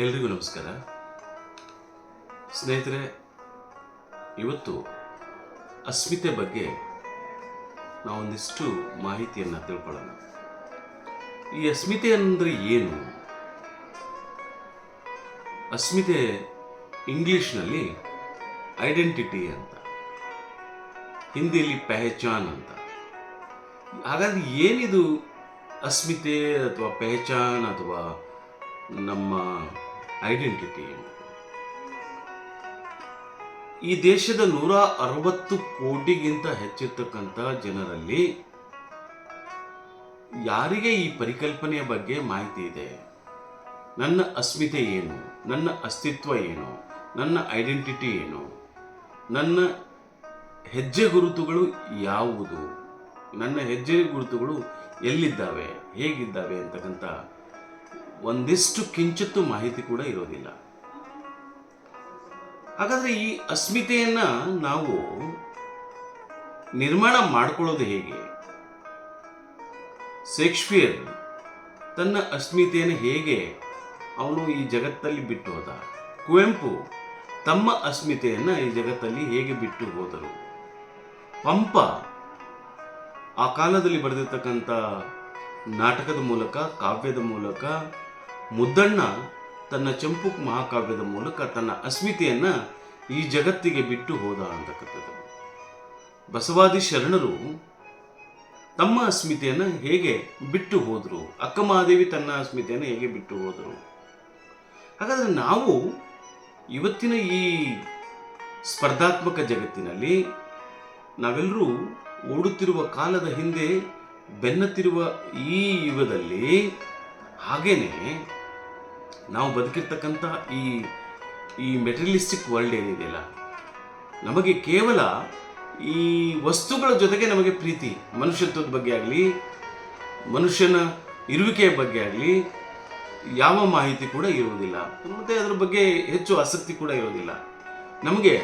ಎಲ್ರಿಗೂ ನಮಸ್ಕಾರ ಸ್ನೇಹಿತರೆ. ಇವತ್ತು ಅಸ್ಮಿತೆ ಬಗ್ಗೆ ನಾವೊಂದಿಷ್ಟು ಮಾಹಿತಿಯನ್ನು ತಿಳ್ಕೊಳ್ಳೋಣ. ಈ ಅಸ್ಮಿತೆ ಅಂದರೆ ಏನು? ಅಸ್ಮಿತೆ ಇಂಗ್ಲಿಷ್ನಲ್ಲಿ ಐಡೆಂಟಿಟಿ ಅಂತ, ಹಿಂದಿಯಲ್ಲಿ ಪೆಹಚಾನ್ ಅಂತ. ಹಾಗಾದ್ರೆ ಏನಿದು ಅಸ್ಮಿತೆ ಅಥವಾ ಪೆಹಚಾನ್ ಅಥವಾ ನಮ್ಮ ಐಡೆಂಟಿಟಿ? ಈ ದೇಶದ 160 ಕೋಟಿಗಿಂತ ಹೆಚ್ಚಿರ್ತಕ್ಕಂಥ ಜನರಲ್ಲಿ ಯಾರಿಗೆ ಈ ಪರಿಕಲ್ಪನೆಯ ಬಗ್ಗೆ ಮಾಹಿತಿ ಇದೆ? ನನ್ನ ಅಸ್ಮಿತೆ ಏನು, ನನ್ನ ಅಸ್ತಿತ್ವ ಏನು, ನನ್ನ ಐಡೆಂಟಿಟಿ ಏನು, ನನ್ನ ಹೆಜ್ಜೆ ಗುರುತುಗಳು ಯಾವುದು, ನನ್ನ ಹೆಜ್ಜೆ ಗುರುತುಗಳು ಎಲ್ಲಿದ್ದಾವೆ, ಹೇಗಿದ್ದಾವೆ ಅಂತಕ್ಕಂಥ ಒಂದಿಷ್ಟು ಕಿಂಚಿತ್ತು ಮಾಹಿತಿ ಕೂಡ ಇರೋದಿಲ್ಲ. ಹಾಗಾದ್ರೆ ಈ ಅಸ್ಮಿತೆಯನ್ನ ನಾವು ನಿರ್ಮಾಣ ಮಾಡಿಕೊಳ್ಳೋದು ಹೇಗೆ? ಶೇಕ್ಸ್ಪಿಯರ್ ತನ್ನ ಅಸ್ಮಿತೆಯನ್ನು ಹೇಗೆ ಅವನು ಈ ಜಗತ್ತಲ್ಲಿ ಬಿಟ್ಟು ಹೋದ? ಕುವೆಂಪು ತಮ್ಮ ಅಸ್ಮಿತೆಯನ್ನು ಈ ಜಗತ್ತಲ್ಲಿ ಹೇಗೆ ಬಿಟ್ಟು ಹೋದರು? ಪಂಪ ಆ ಕಾಲದಲ್ಲಿ ಬರೆದಿರ್ತಕ್ಕಂಥ ನಾಟಕದ ಮೂಲಕ, ಕಾವ್ಯದ ಮೂಲಕ, ಮುದ್ದಣ್ಣ ತನ್ನ ಚಂಪು ಮಹಾಕಾವ್ಯದ ಮೂಲಕ ತನ್ನ ಅಸ್ಮಿತೆಯನ್ನು ಈ ಜಗತ್ತಿಗೆ ಬಿಟ್ಟು ಹೋದ ಅಂತಕ್ಕಂಥದ್ದು. ಬಸವಾದಿ ಶರಣರು ತಮ್ಮ ಅಸ್ಮಿತೆಯನ್ನು ಹೇಗೆ ಬಿಟ್ಟು ಹೋದರು? ಅಕ್ಕ ಮಹಾದೇವಿ ತನ್ನ ಅಸ್ಮಿತೆಯನ್ನು ಹೇಗೆ ಬಿಟ್ಟು ಹೋದರು? ಹಾಗಾದರೆ ನಾವು ಇವತ್ತಿನ ಈ ಸ್ಪರ್ಧಾತ್ಮಕ ಜಗತ್ತಿನಲ್ಲಿ ನಾವೆಲ್ಲರೂ ಓಡುತ್ತಿರುವ ಕಾಲದ ಹಿಂದೆ ಬೆನ್ನತ್ತಿರುವ ಈ ಯುಗದಲ್ಲಿ ಹಾಗೇನೆ ನಾವು ಬದುಕಿರ್ತಕ್ಕಂಥ ಈ ಮೆಟೀರಿಯಲಿಸ್ಟಿಕ್ ವರ್ಲ್ಡ್ ಏನಿದೆಯಲ್ಲ, ನಮಗೆ ಕೇವಲ ಈ ವಸ್ತುಗಳ ಜೊತೆಗೆ ನಮಗೆ ಪ್ರೀತಿ, ಮನುಷ್ಯತ್ವದ ಬಗ್ಗೆ ಆಗಲಿ, ಮನುಷ್ಯನ ಇರುವಿಕೆಯ ಬಗ್ಗೆ ಆಗಲಿ ಯಾವ ಮಾಹಿತಿ ಕೂಡ ಇರುವುದಿಲ್ಲ, ಮತ್ತು ಅದರ ಬಗ್ಗೆ ಹೆಚ್ಚು ಆಸಕ್ತಿ ಕೂಡ ಇರೋದಿಲ್ಲ. ನಮಗೆ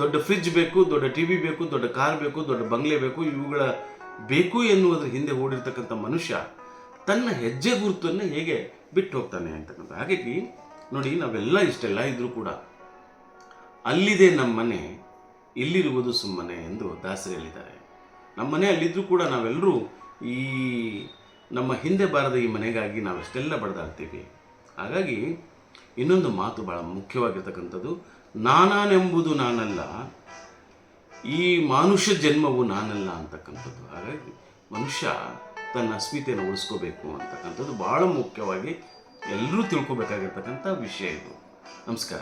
ದೊಡ್ಡ ಫ್ರಿಡ್ಜ್ ಬೇಕು, ದೊಡ್ಡ ಟಿವಿ ಬೇಕು, ದೊಡ್ಡ ಕಾರ್ ಬೇಕು, ದೊಡ್ಡ ಬಂಗ್ಲೆ ಬೇಕು, ಇವುಗಳ ಬೇಕು ಎನ್ನುವುದರ ಹಿಂದೆ ಓಡಿರ್ತಕ್ಕಂಥ ಮನುಷ್ಯ ತನ್ನ ಹೆಜ್ಜೆ ಗುರುತನ್ನು ಹೇಗೆ ಬಿಟ್ಟು ಹೋಗ್ತಾನೆ ಅಂತಕ್ಕಂಥ. ಹಾಗಾಗಿ ನೋಡಿ, ನಾವೆಲ್ಲ ಇಷ್ಟೆಲ್ಲ ಇದ್ರೂ ಕೂಡ ಅಲ್ಲಿದೆ ನಮ್ಮನೆ, ಇಲ್ಲಿರುವುದು ಸುಮ್ಮನೆ ಎಂದು ದಾಸರು ಹೇಳಿದ್ದಾರೆ. ನಮ್ಮನೆ ಅಲ್ಲಿದ್ರೂ ಕೂಡ ನಾವೆಲ್ಲರೂ ಈ ನಮ್ಮ ಹಿಂದೆ ಬಾರದ ಈ ಮನೆಗಾಗಿ ನಾವೆಷ್ಟೆಲ್ಲ ಬಡ್ದಾಡ್ತೀವಿ. ಹಾಗಾಗಿ ಇನ್ನೊಂದು ಮಾತು ಭಾಳ ಮುಖ್ಯವಾಗಿರ್ತಕ್ಕಂಥದ್ದು, ನಾನೆಂಬುದು ನಾನಲ್ಲ, ಈ ಮಾನುಷ ಜನ್ಮವು ನಾನಲ್ಲ ಅಂತಕ್ಕಂಥದ್ದು. ಹಾಗಾಗಿ ಮನುಷ್ಯ ತನ್ನ ಅಸ್ಮಿತೆಯನ್ನು ಉಳಿಸ್ಕೋಬೇಕು ಅಂತಕ್ಕಂಥದ್ದು ಭಾಳ ಮುಖ್ಯವಾಗಿ ಎಲ್ಲರೂ ತಿಳ್ಕೊಬೇಕಾಗಿರ್ತಕ್ಕಂಥ ವಿಷಯ ಇದು. ನಮಸ್ಕಾರ.